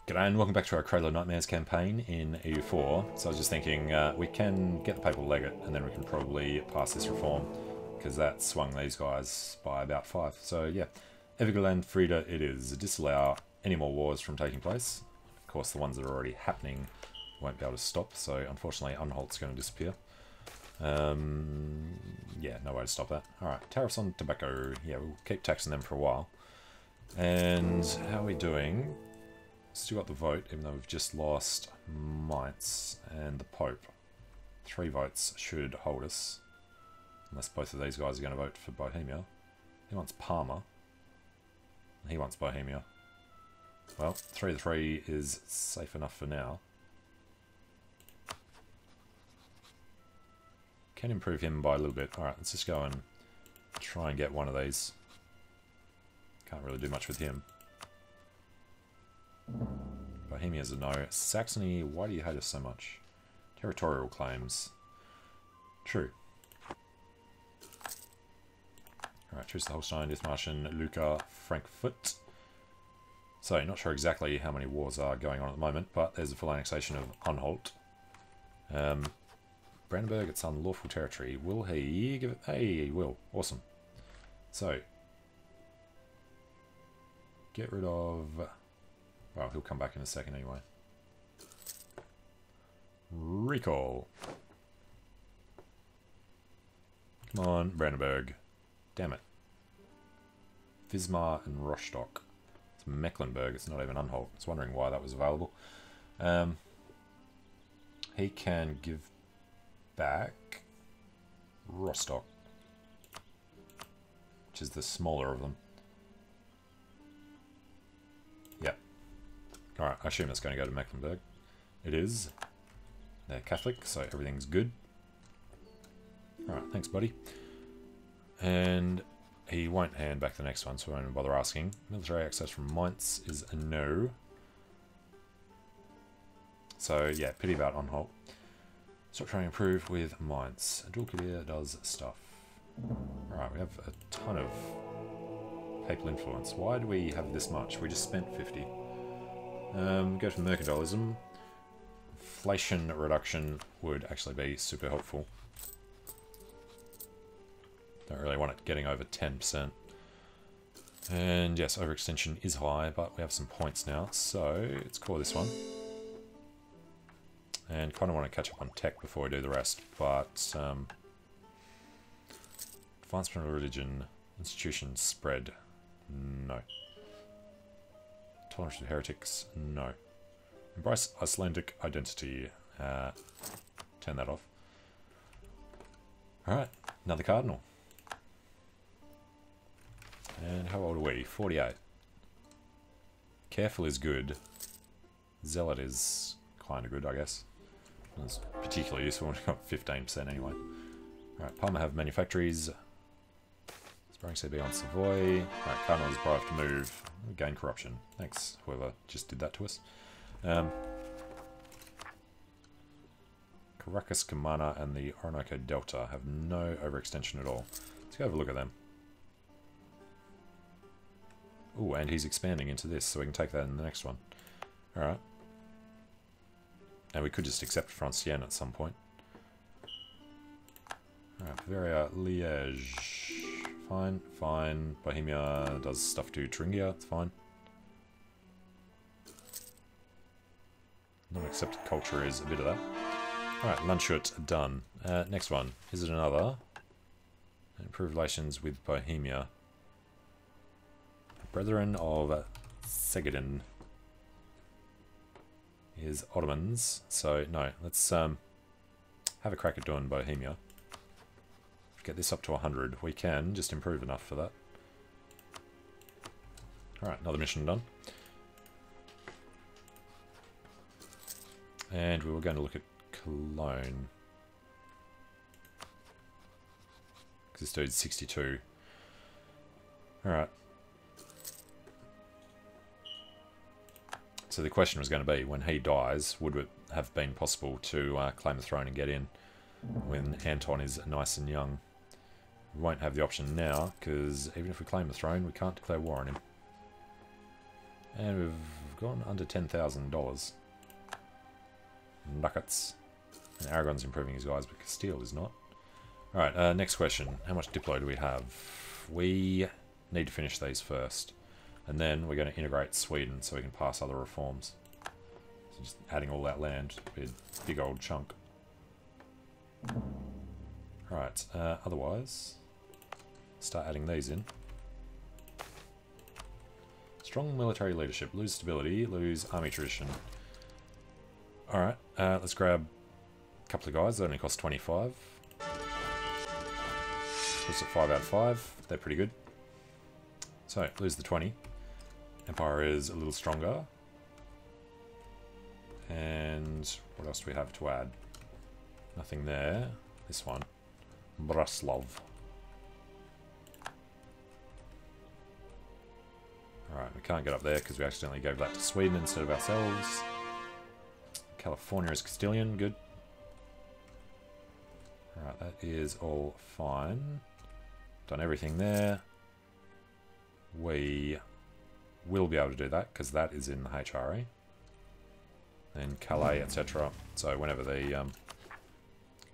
G'day and welcome back to our Cradle of Nightmares campaign in EU4. So I was just thinking we can get the Papal Legate and then we can probably pass this reform because that swung these guys by about 5. So yeah, Evergaland Frieda it is. Disallow any more wars from taking place. Of course the ones that are already happening won't be able to stop, so unfortunately Unholt's going to disappear. Yeah, no way to stop that. Alright, tariffs on tobacco. Yeah, we'll keep taxing them for a while. And how are we doing? Still got the vote, even though we've just lost Mainz and the Pope. 3 votes should hold us. Unless both of these guys are going to vote for Bohemia. He wants Parma. He wants Bohemia. Well, 3 to 3 is safe enough for now. Can improve him by a little bit. Alright, let's just go and try and get one of these. Can't really do much with him. Bohemia's a no. Saxony, why do you hate us so much? Territorial claims. True. Alright, Truce the Holstein, Dithmarschen, Lucca, Frankfurt. So, not sure exactly how many wars are going on at the moment, but there's a full annexation of Anhalt. Brandenburg, it's unlawful territory. Will he give it? Hey, he will. Awesome. So, get rid of... Well, he'll come back in a second anyway. Recall. Come on, Brandenburg. Damn it. Wismar and Rostock. It's Mecklenburg, it's not even Anhalt. I was wondering why that was available. He can give back Rostock, which is the smaller of them. Yep. Alright, I assume it's going to go to Mecklenburg. It is. They're Catholic, so everything's good. Alright, thanks buddy. And he won't hand back the next one, so I won't bother asking. Military access from Mainz is a no. So yeah, pity about Anhalt. Stop trying to improve with Mainz. Dual Career does stuff. Alright, we have a ton of papal influence. Why do we have this much? We just spent 50. Go for mercantilism. Inflation reduction would actually be super helpful. Don't really want it getting over 10%. And yes, overextension is high, but we have some points now, so let's call this one. And kind of want to catch up on tech before we do the rest, but advancement of religion, institutions spread, no. Tolerance of heretics, no. Embrace Icelandic identity, turn that off. Alright, another cardinal. And how old are we? 48. Careful is good. Zealot is kind of good, I guess. It's particularly useful when we've got 15% anyway. Alright, Parma have manufactories. Sparring CB on Savoy. Alright, Cardinal is bribed to move. Gain corruption. Thanks, whoever just did that to us. Caracas, Camana, and the Orinoco Delta have no overextension at all. Let's go have a look at them. Ooh, and he's expanding into this, so we can take that in the next one. Alright. And we could just accept Francienne at some point. Alright, Bavaria, Liège. Fine, fine. Bohemia does stuff to Thuringia, it's fine. Non-accepted culture is a bit of that. Alright, Landshut, done. Next one. Is it another? Improve relations with Bohemia. Brethren of Segedin is Ottomans, so no, let's have a crack at doing Bohemia. Get this up to 100. We can just improve enough for that. Alright, another mission done. And we were going to look at Cologne. Because this dude's 62. Alright. So the question was going to be, when he dies, would it have been possible to claim the throne and get in when Anton is nice and young? We won't have the option now, because even if we claim the throne, we can't declare war on him. And we've we've gone under $10,000. Ducats. And Aragon's improving his guys, but Castile is not. Alright, next question. How much Diplo do we have? We need to finish these first. And then we're going to integrate Sweden so we can pass other reforms. So just adding all that land would be a big old chunk. Alright, otherwise, start adding these in. Strong military leadership. Lose stability, lose army tradition. Alright, let's grab a couple of guys. They only cost 25. Puts it 5 out of 5. They're pretty good. So, lose the 20. Empire is a little stronger. And what else do we have to add? Nothing there. This one. Braslav. Alright, we can't get up there because we accidentally gave that to Sweden instead of ourselves. California is Castilian, good. Alright, that is all fine. Done everything there. We will be able to do that because that is in the HRA. And Calais, etc. So whenever the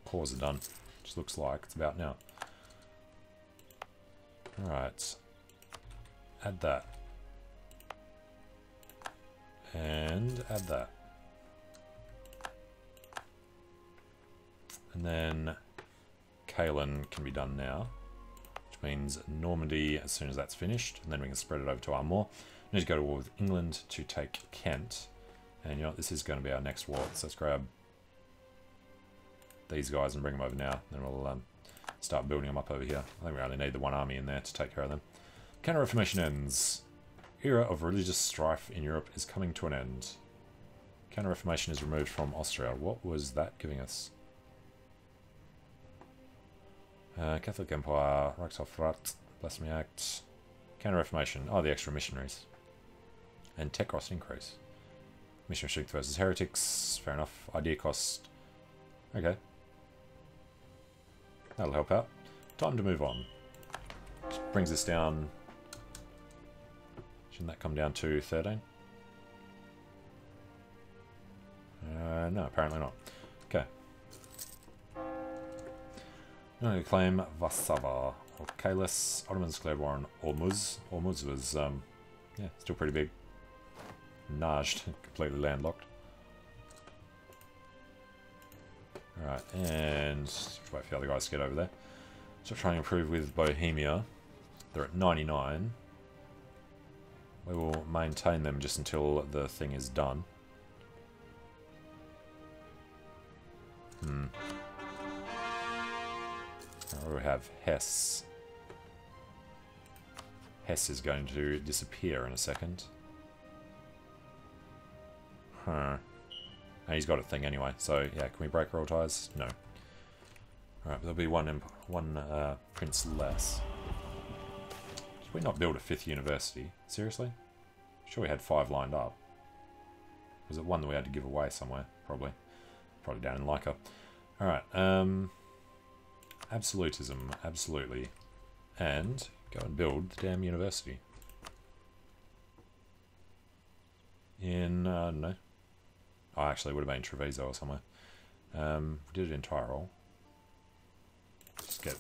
cores are done, which looks like it's about now. Alright. Add that. And add that. And then Kalen can be done now, which means Normandy as soon as that's finished, and then we can spread it over to Armor. We need to go to war with England to take Kent, and you know what, this is going to be our next war, so let's grab these guys and bring them over now, then we'll start building them up over here. I think we only need the one army in there to take care of them. Counter-Reformation ends. Era of religious strife in Europe is coming to an end. Counter-Reformation is removed from Austria. What was that giving us? Catholic Empire, Reichshofrat, Blasphemy Act, Counter-Reformation. Oh, the extra missionaries. And tech cost increase. Missionary strength versus heretics. Fair enough. Idea cost. Okay. That'll help out. Time to move on. Just brings us down. Shouldn't that come down to 13? No, apparently not. Okay. I'm going to claim Vassava or Kalis. Ottomans declared war on Ormuz. Ormuz was, yeah, still pretty big. Najd, completely landlocked. Alright, and just wait for the other guys to get over there. So trying to improve with Bohemia. They're at 99. We will maintain them just until the thing is done. We have Hesse. Hesse is going to disappear in a second. And he's got a thing anyway, so yeah, can we break royal ties? No. Alright, there'll be one prince less. Did we not build a 5th university? Seriously? I'm sure we had 5 lined up. Was it one that we had to give away somewhere? Probably. Probably down in Leica. Alright, absolutism, absolutely. And go and build the damn university. In, I don't know. Oh, actually, it would have been Treviso or somewhere. We did it in Tyrol. Just get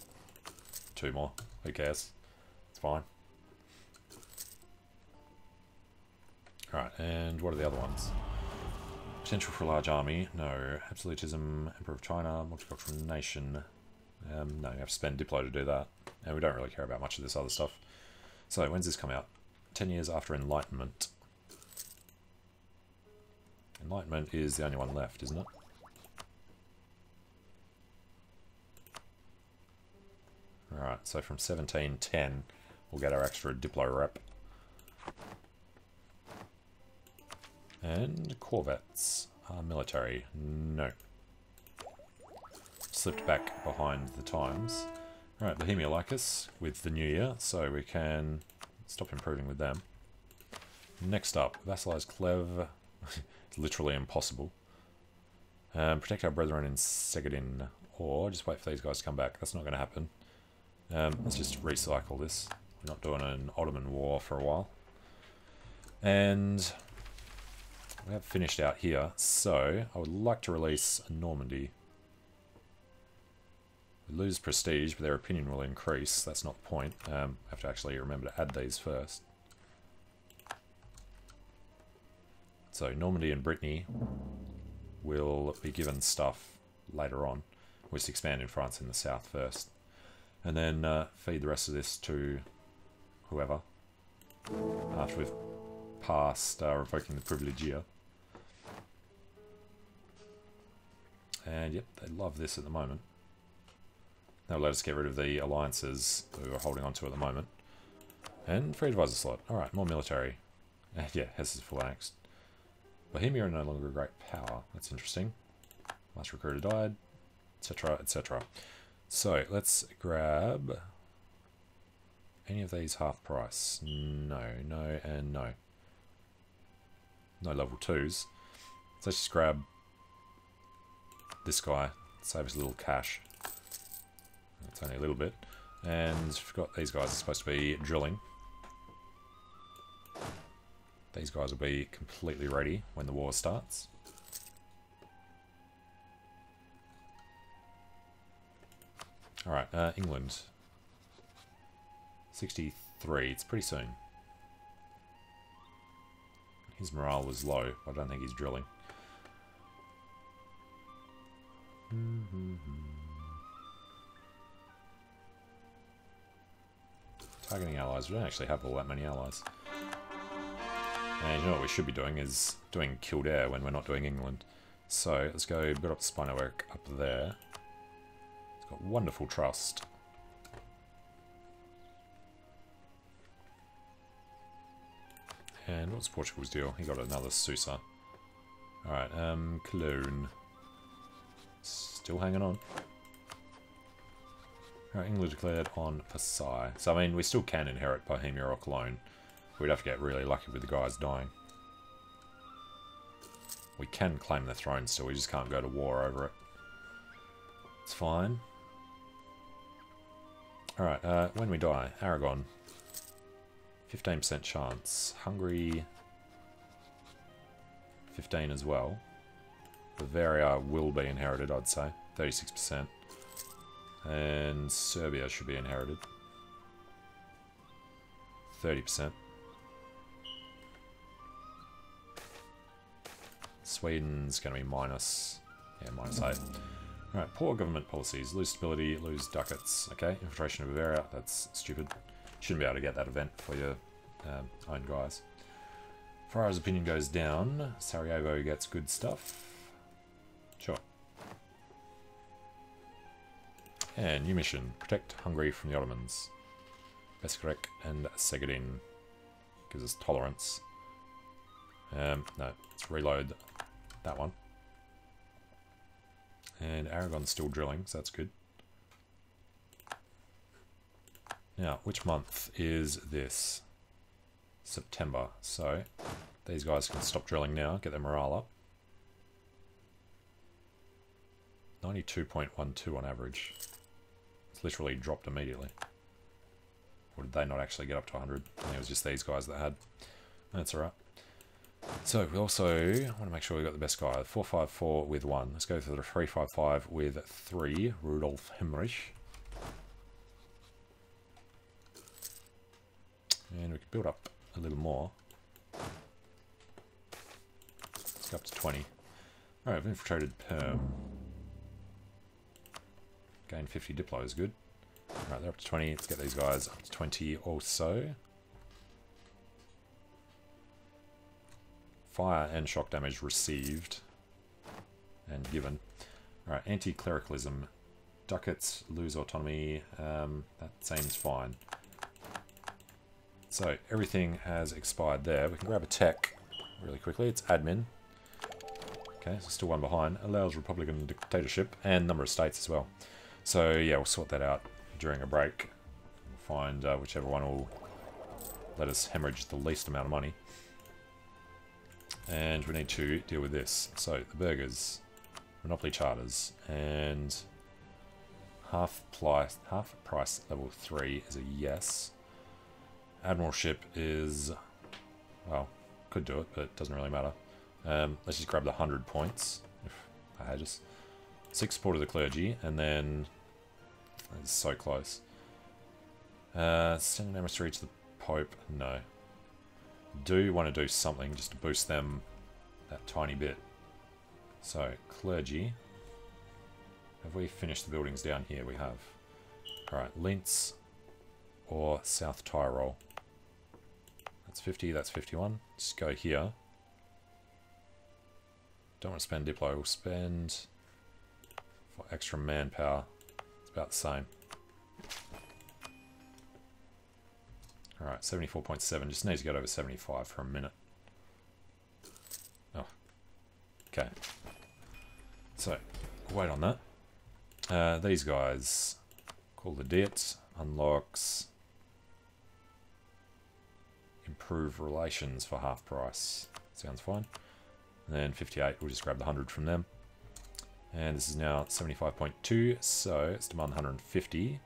2 more. Who cares? It's fine. Alright, and what are the other ones? Potential for a large army. No. Absolutism, Emperor of China, multicultural nation. No, you have to spend Diplo to do that. And we don't really care about much of this other stuff. So, when's this come out? 10 years after Enlightenment. Enlightenment is the only one left, isn't it? Alright, so from 1710, we'll get our extra Diplo rep. And corvettes are military. No. Slipped back behind the times. Alright, Bohemia like us with the new year, so we can stop improving with them. Next up, vassalize Clev. It's literally impossible. Protect our brethren in Segadin, or just wait for these guys to come back. That's not going to happen. Let's just recycle this. We're not doing an Ottoman war for a while. And We have finished out here, so I would like to release Normandy. We lose prestige, but their opinion will increase. That's not the point. I have to actually remember to add these first. So Normandy and Brittany will be given stuff later on. We'll just expand in France in the south first. And then feed the rest of this to whoever. After we've passed revoking the privilege here. And yep, they love this at the moment. They'll let us get rid of the alliances that we were holding on to at the moment. And free advisor slot. Alright, more military. And yeah, Hesse is full annexed. Bohemia are no longer a great power. That's interesting. Last recruiter died, etc., etc. So let's grab any of these half price. No, no, and no. No level 2s. So let's just grab this guy. Save us a little cash. It's only a little bit. And forgot these guys are supposed to be drilling. These guys will be completely ready when the war starts. Alright, England. 63, it's pretty soon. His morale was low, I don't think he's drilling. Targeting allies, we don't actually have all that many allies. And you know what we should be doing is doing Kildare when we're not doing England. So let's go build up the spy network up there. It's got wonderful trust. And what's Portugal's deal? He got another Susa. Alright, Cologne. Still hanging on. Alright, England declared on Versailles. So I mean, we still can inherit Bohemia or Cologne. We'd have to get really lucky with the guys dying. We can claim the throne still, we just can't go to war over it. It's fine. Alright, when we die, Aragon. 15% chance. Hungary, 15 as well. Bavaria will be inherited, I'd say. 36%. And Serbia should be inherited. 30%. Sweden's going to be minus 8. Alright, poor government policies. Lose stability, lose ducats. Okay, infiltration of Bavaria, that's stupid. Shouldn't be able to get that event for your own guys. Ferrara's opinion goes down. Sarajevo gets good stuff. Sure. And new mission. Protect Hungary from the Ottomans. Beskrek and Segedin. Gives us tolerance. No, let's reload that one. And Aragon's still drilling, so that's good. Now, which month is this? September. So, these guys can stop drilling now, get their morale up. 92.12 on average. It's literally dropped immediately. Or did they not actually get up to 100? I think it was just these guys that had. That's alright. So, we also want to make sure we got the best guy. 454 with 1. Let's go for the 355 with 3. Rudolf Heinrich. And we can build up a little more. Let's go up to 20. Alright, I've infiltrated Perm. Gain 50 Diplo is good. Alright, they're up to 20. Let's get these guys up to 20 also. Fire and shock damage received. And given. Alright, anti-clericalism. Ducats, lose autonomy. That seems fine. So, everything has expired there. We can grab a tech really quickly. It's admin. Okay, so still one behind. Allows Republican dictatorship and number of states as well. So, yeah, we'll sort that out during a break. We'll find whichever one will let us hemorrhage the least amount of money. And we need to deal with this. So, the burghers, monopoly charters, and half price level 3 is a yes. Admiralship is, well, could do it, but it doesn't really matter. Let's just grab the 100 points, if I had us. 6 support of the clergy, and then... It's so close. Send an emissary to the Pope? No. Do want to do something just to boost them that tiny bit. So, clergy. Have we finished the buildings down here? We have. Alright, Linz or South Tyrol. That's 50, that's 51. Just go here. Don't want to spend Diplo, we'll spend for extra manpower. It's about the same. Alright, 74.7. Just need to get over 75 for a minute. Oh. Okay. So, we'll wait on that. These guys. Call the Diet. Unlocks. Improve relations for half price. Sounds fine. And then 58, we'll just grab the 100 from them. And this is now 75.2, so it's demand 150.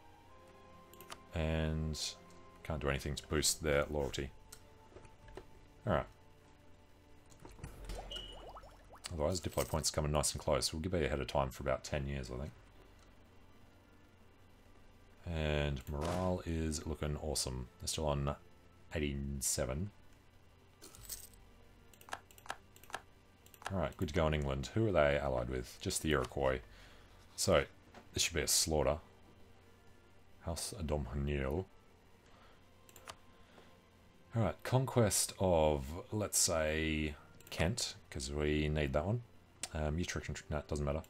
And can't do anything to boost their loyalty. Alright. Otherwise, Diplo points coming nice and close. We'll be ahead of time for about 10 years, I think. And morale is looking awesome. They're still on 87. Alright, good to go in England. Who are they allied with? Just the Iroquois. So, this should be a slaughter. House Domhnil. Alright, conquest of, let's say, Kent, because we need that one. Utrecht, no, it doesn't matter.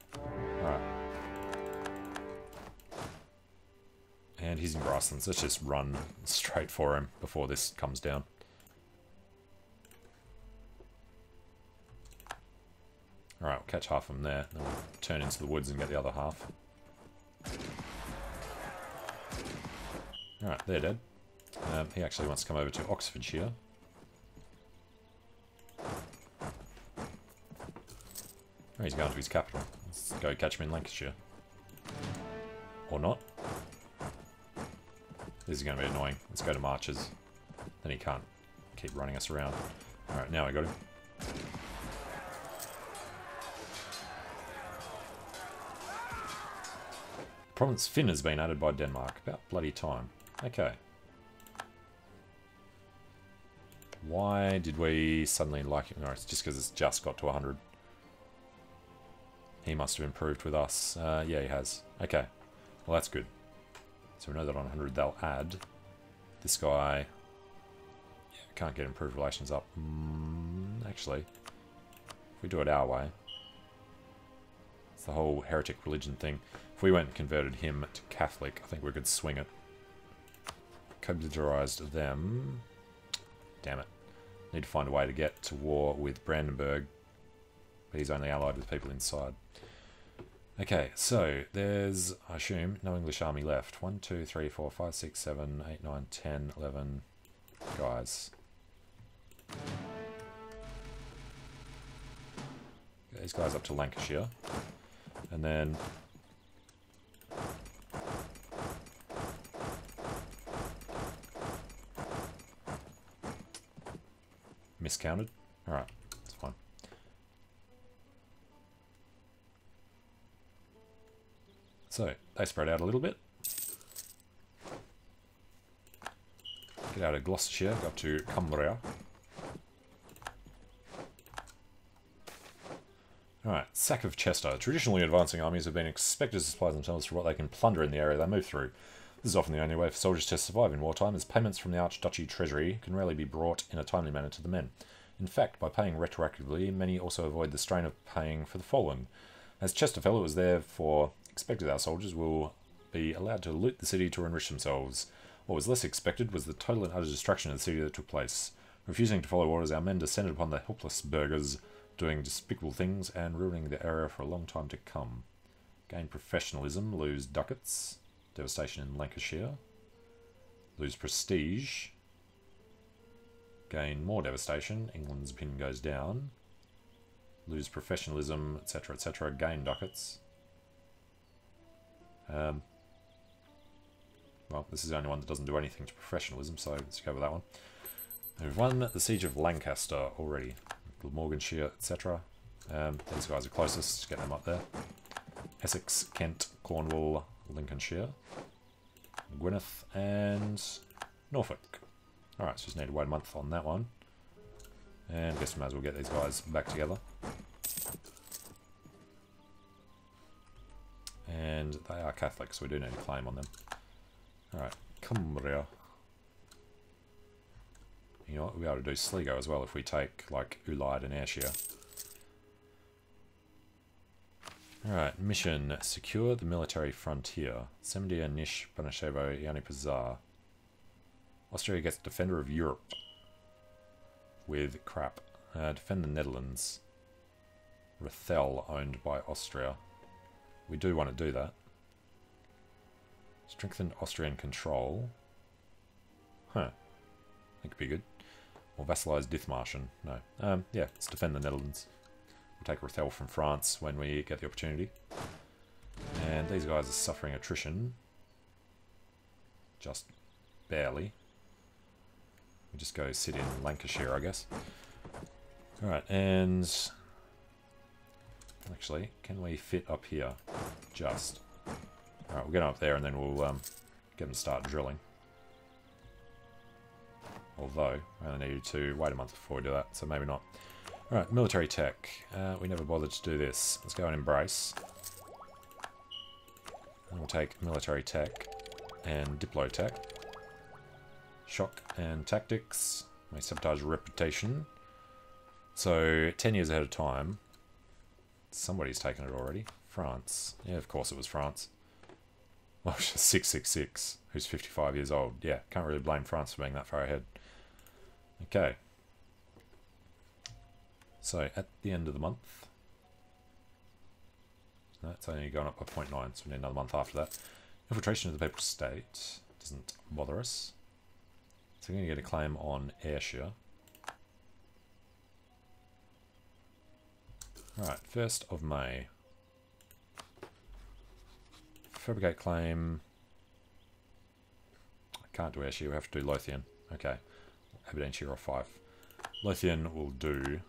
Alright. And he's in grasslands. Let's just run straight for him before this comes down. Alright, we'll catch half of them there. Then we'll turn into the woods and get the other half. Alright, they're dead. He actually wants to come over to Oxfordshire. Oh, he's going to his capital. Let's go catch him in Lancashire. Or not. This is going to be annoying. Let's go to marches. Then he can't keep running us around. Alright, now I got him. Province Finn has been added by Denmark. About bloody time. Okay. Why did we suddenly like it? No, it's just because it's just got to 100. He must have improved with us. Yeah, he has. Okay. Well, that's good. So we know that on 100 they'll add. This guy... Yeah, can't get improved relations up. Actually, if we do it our way... It's the whole heretic religion thing. If we went and converted him to Catholic, I think we could swing it. Co-militarized them. Damn it. Need to find a way to get to war with Brandenburg. But he's only allied with people inside. Okay, so there's, I assume, no English army left. 1, 2, 3, 4, 5, 6, 7, 8, 9, 10, 11 guys. Get these guys up to Lancashire. And then... Miscounted? Alright, that's fine. So, they spread out a little bit. Get out of Gloucestershire, go up to Cumbria. Alright, sack of Chester. Traditionally, advancing armies have been expected to supply themselves for what they can plunder in the area they move through. This is often the only way for soldiers to survive in wartime, as payments from the Archduchy Treasury can rarely be brought in a timely manner to the men. In fact, by paying retroactively, many also avoid the strain of paying for the fallen. As Chesterfield was therefore expected our soldiers will be allowed to loot the city to enrich themselves. What was less expected was the total and utter destruction of the city that took place. Refusing to follow orders, our men descended upon the helpless burghers, doing despicable things and ruining the area for a long time to come. Gain professionalism, lose ducats. Devastation in Lancashire. Lose prestige. Gain more devastation. England's opinion goes down. Lose professionalism, etc., etc. Gain ducats. Well, this is the only one that doesn't do anything to professionalism, so let's go with that one. We've won the Siege of Lancaster already. Glamorganshire, etc. These guys are closest, get them up there. Essex, Kent, Cornwall, Lincolnshire, Gwynedd, and Norfolk. Alright, so just need to wait a month on that one. And I guess we might as well get these guys back together. And they are Catholic, so we do need a claim on them. Alright, Cumbria. You know what, we'll be able to do Sligo as well if we take, like, Ullaid and Ayrshire. Alright, mission. Secure the military frontier. Semendia, Nish, Banashevo, Yanipazar. Austria gets Defender of Europe. With crap. Defend the Netherlands. Rethel, owned by Austria. We do want to do that. Strengthen Austrian control. Huh. That could be good. Or vassalize Dithmarschen. No. Yeah, let's defend the Netherlands. We'll take Rethel from France when we get the opportunity. And these guys are suffering attrition. Just barely. We just go sit in Lancashire, I guess. Alright, and... actually, can we fit up here? Just. Alright, we'll get up there and then we'll get them to start drilling. Although, I only needed to wait a month before we do that, so maybe not. Alright, military tech. We never bothered to do this. Let's go and embrace. And we'll take military tech and diplo tech. Shock and tactics. May sabotage reputation. So, 10 years ahead of time. Somebody's taken it already. France. Yeah, of course it was France. Well, 666, who's 55 years old. Yeah, can't really blame France for being that far ahead. Okay. So, at the end of the month... no, it's only gone up by 0.9, so we need another month after that. Infiltration of the Papal State doesn't bother us. So we're going to get a claim on Ayrshire. Alright, 1st of May. Fabricate claim. I can't do Ayrshire, we have to do Lothian. Okay. Aberdeenshire or Fife. Lothian will do.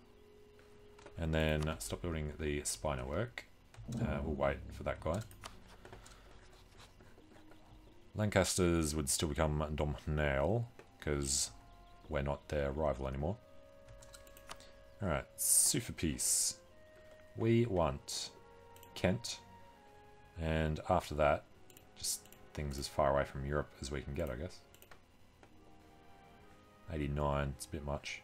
And then stop building the spy network. We'll wait for that guy. Lancasters would still become Domhnall, because we're not their rival anymore. Alright, sue for peace. We want Kent, and after that, just things as far away from Europe as we can get, I guess. 89, it's a bit much.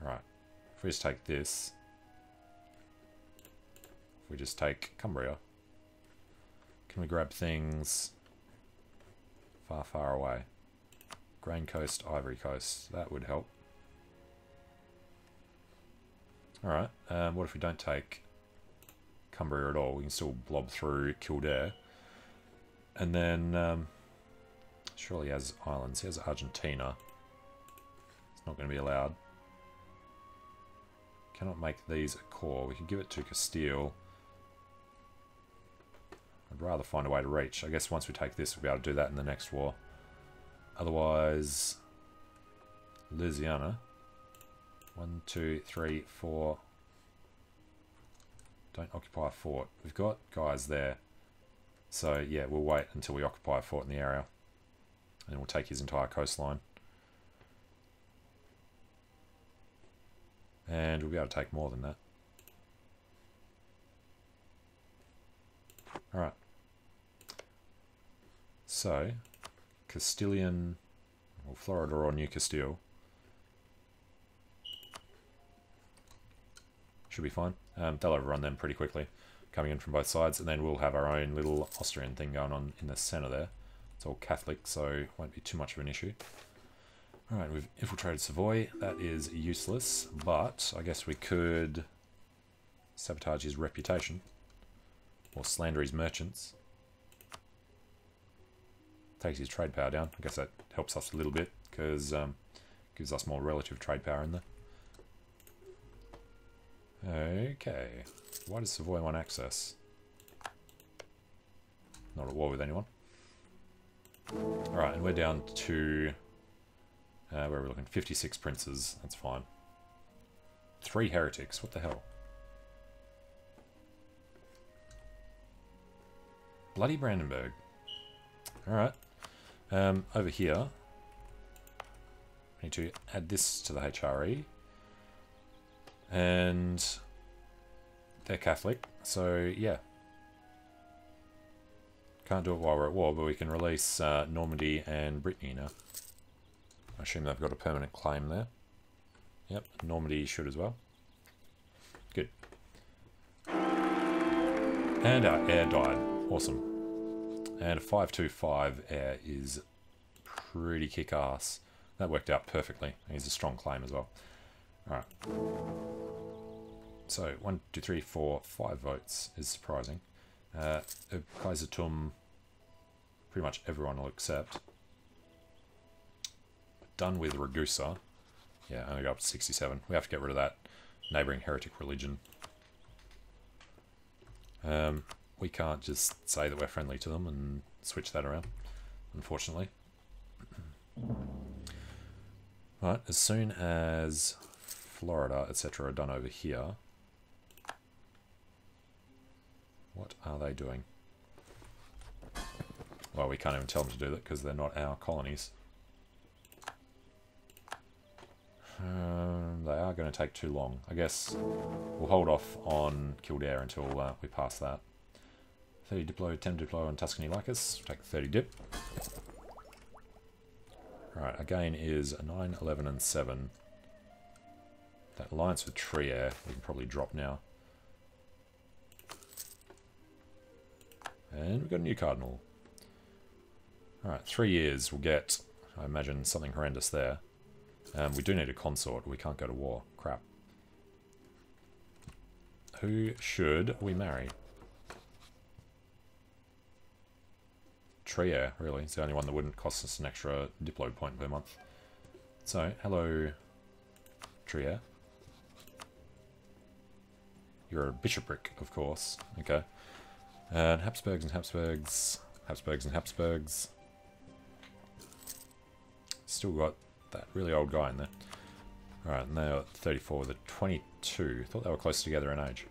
Alright, if we just take this, if we just take Cumbria, can we grab things far, far away? Grain Coast, Ivory Coast, that would help. Alright, what if we don't take Cumbria at all? We can still blob through Kildare. And then, surely he has islands. He has Argentina. It's not going to be allowed. Cannot make these a core. We could give it to Castile. I'd rather find a way to reach. I guess once we take this, we'll be able to do that in the next war. Otherwise, Louisiana. 1, 2, 3, 4. Don't occupy a fort. We've got guys there. So, yeah, we'll wait until we occupy a fort in the area. And then we'll take his entire coastline. And we'll be able to take more than that. Alright. So, Castilian, or Florida or New Castile. Should be fine. They'll overrun them pretty quickly, coming in from both sides, and then we'll have our own little Austrian thing going on in the centre there. It's all Catholic, so it won't be too much of an issue. Alright, we've infiltrated Savoy. That is useless, but I guess we could sabotage his reputation, or slander his merchants. Takes his trade power down. I guess that helps us a little bit, because gives us more relative trade power in there. Okay. Why does Savoy want access? Not at war with anyone. Alright, and we're down to... where are we looking? 56 princes. That's fine. 3 heretics. What the hell? Bloody Brandenburg. Alright. Over here, I need to add this to the HRE. And they're Catholic, so yeah. Can't do it while we're at war, but we can release Normandy and Brittany now. I assume they've got a permanent claim there. Yep, Normandy should as well. Good. And our heir died. Awesome. And a 525 heir is pretty kick-ass. That worked out perfectly. He's a strong claim as well. Alright. So, 1, 2, 3, 4, 5 votes is surprising. Erbkaisertum, pretty much everyone will accept. Done with Ragusa. Yeah, only got up to 67. We have to get rid of that neighbouring heretic religion. We can't just say that we're friendly to them and switch that around, unfortunately. Right, as soon as Florida, etc. are done over here, what are they doing? Well, we can't even tell them to do that because they're not our colonies. They are going to take too long. I guess we'll hold off on Kildare until we pass that. 30 Diplo, 10 Diplo on Tuscany Lycus. Take 30 Dip. Alright, our gain is 9, 11 and 7. That alliance with Trier we can probably drop now. And we've got a new cardinal. Alright, 3 years we'll get, I imagine, something horrendous there. We do need a consort. We can't go to war. Crap. Who should we marry? Trier, really. It's the only one that wouldn't cost us an extra Diplo point per month. So, hello, Trier. You're a bishopric, of course. Okay. And Habsburgs and Habsburgs. Habsburgs and Habsburgs. Still got that really old guy in there. Alright, and they're 34 with a 22. Thought they were close together in age.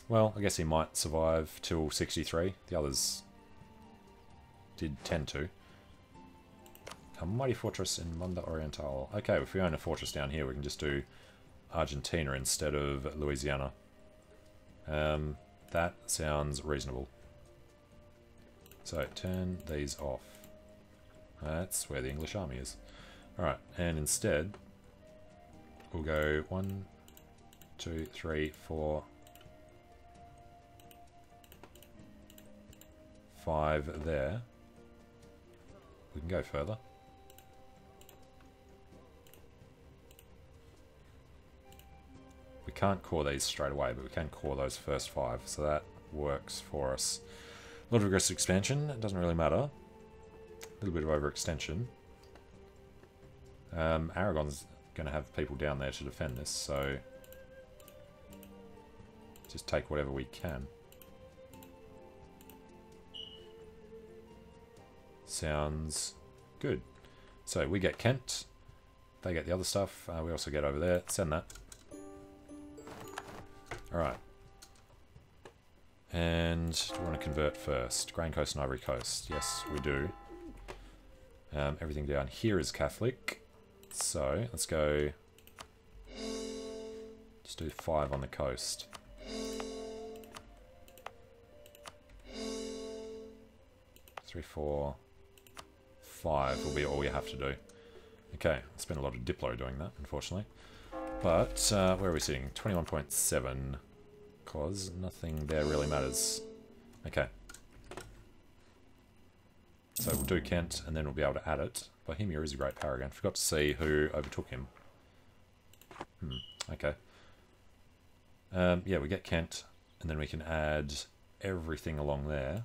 Well, I guess he might survive till 63. The others did tend to. A mighty fortress in Munda Oriental. Okay, if we own a fortress down here, we can just do Argentina instead of Louisiana. That sounds reasonable. So, turn these off. That's where the English army is. Alright, and instead, we'll go 1, 2, 3, 4, 5 there. We can go further. We can't core these straight away, but we can core those first 5, so that works for us. A lot of aggressive expansion, it doesn't really matter. A little bit of overextension. Aragon's going to have people down there to defend this, so just take whatever we can. Sounds good. So we get Kent, they get the other stuff, we also get over there. Send that. Alright. And do we want to convert first? Grain Coast and Ivory Coast. Yes, we do. Everything down here is Catholic. So, let's go... just do 5 on the coast. 3, 4, 5 will be all we have to do. Okay, I spent a lot of Diplo doing that, unfortunately. But, where are we sitting? 21.7. Because nothing there really matters. Okay. So we'll do Kent, and then we'll be able to add it. Bohemia is a great power again. Forgot to see who overtook him. Okay. Yeah, we get Kent, and then we can add everything along there.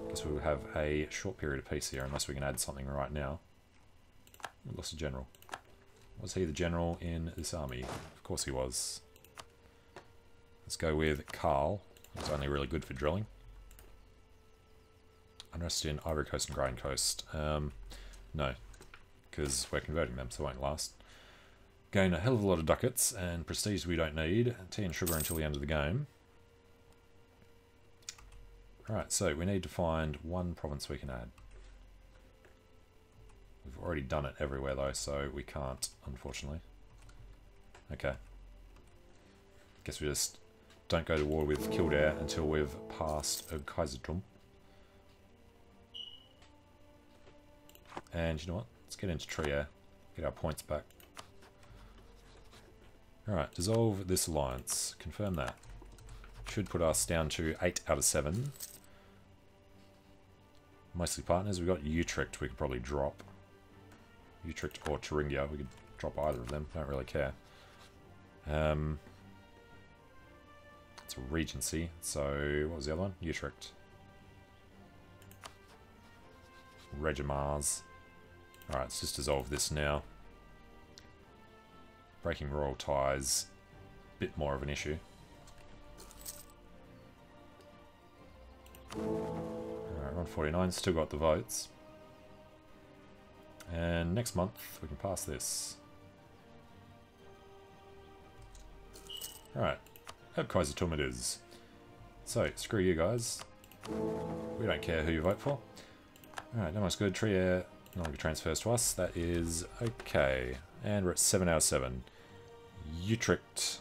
Guess we'll have a short period of peace here, unless we can add something right now. We lost a general. Was he the general in this army? Of course he was. Let's go with Karl. He's only really good for drilling. Unrest in Ivory Coast and Grain Coast. No. because we're converting them, so it won't last. Gain a hell of a lot of ducats, and prestige we don't need. Tea and sugar until the end of the game. Alright, so we need to find one province we can add. We've already done it everywhere though, so we can't, unfortunately. Okay. Guess we just don't go to war with Kildare until we've passed Erbkaisertum. And you know what? Let's get into Trier. Get our points back. Alright, dissolve this alliance. Confirm that. Should put us down to 8 out of 7. Mostly partners. We've got Utrecht we could probably drop. Utrecht or Thuringia. We could drop either of them. Don't really care. It's a regency. So, what was the other one? Utrecht. Regiments. Alright, let's just dissolve this now. Breaking royal ties. Bit more of an issue. Alright, 149. Still got the votes. And next month we can pass this. Alright. Erbkaisertum it is. So, screw you guys. We don't care who you vote for. Alright, that one's good. Trier no longer transfers to us. That is okay. And we're at 7 out of 7. Utrecht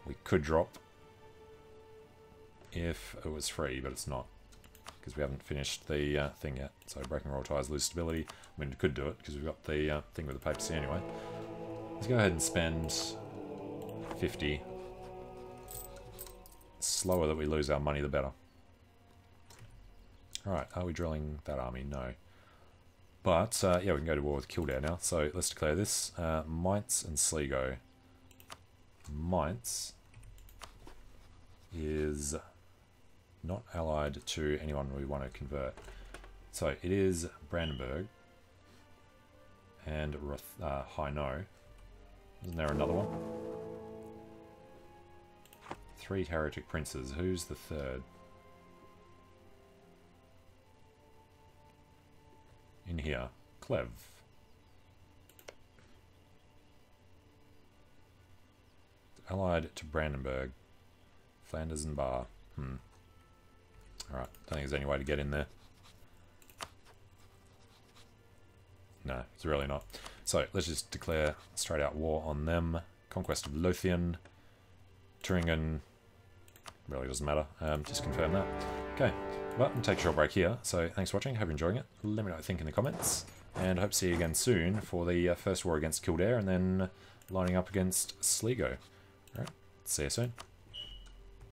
we could drop if it was free, but it's not. Because we haven't finished the thing yet. So breaking royal ties, lose stability. I mean, we could do it because we've got the thing with the papacy anyway. Let's go ahead and spend 50. The slower that we lose our money, the better. Alright, are we drilling that army? No. But, yeah, we can go to war with Kildare now. So let's declare this. Mainz and Sligo. Mainz is not allied to anyone we want to convert. So it is Brandenburg and Hainaut. Isn't there another one? 3 heretic princes. Who's the third? In here. Clev. Allied to Brandenburg. Flanders and Bar. Alright, don't think there's any way to get in there. No, it's really not. So, let's just declare straight out war on them. Conquest of Lothian. Thuringen. Really doesn't matter. Just confirm that. Okay, well, I'm going to take a short break here. So, thanks for watching. Hope you're enjoying it. Let me know what you think in the comments. And I hope to see you again soon for the first war against Kildare and then lining up against Sligo. Alright, see you soon.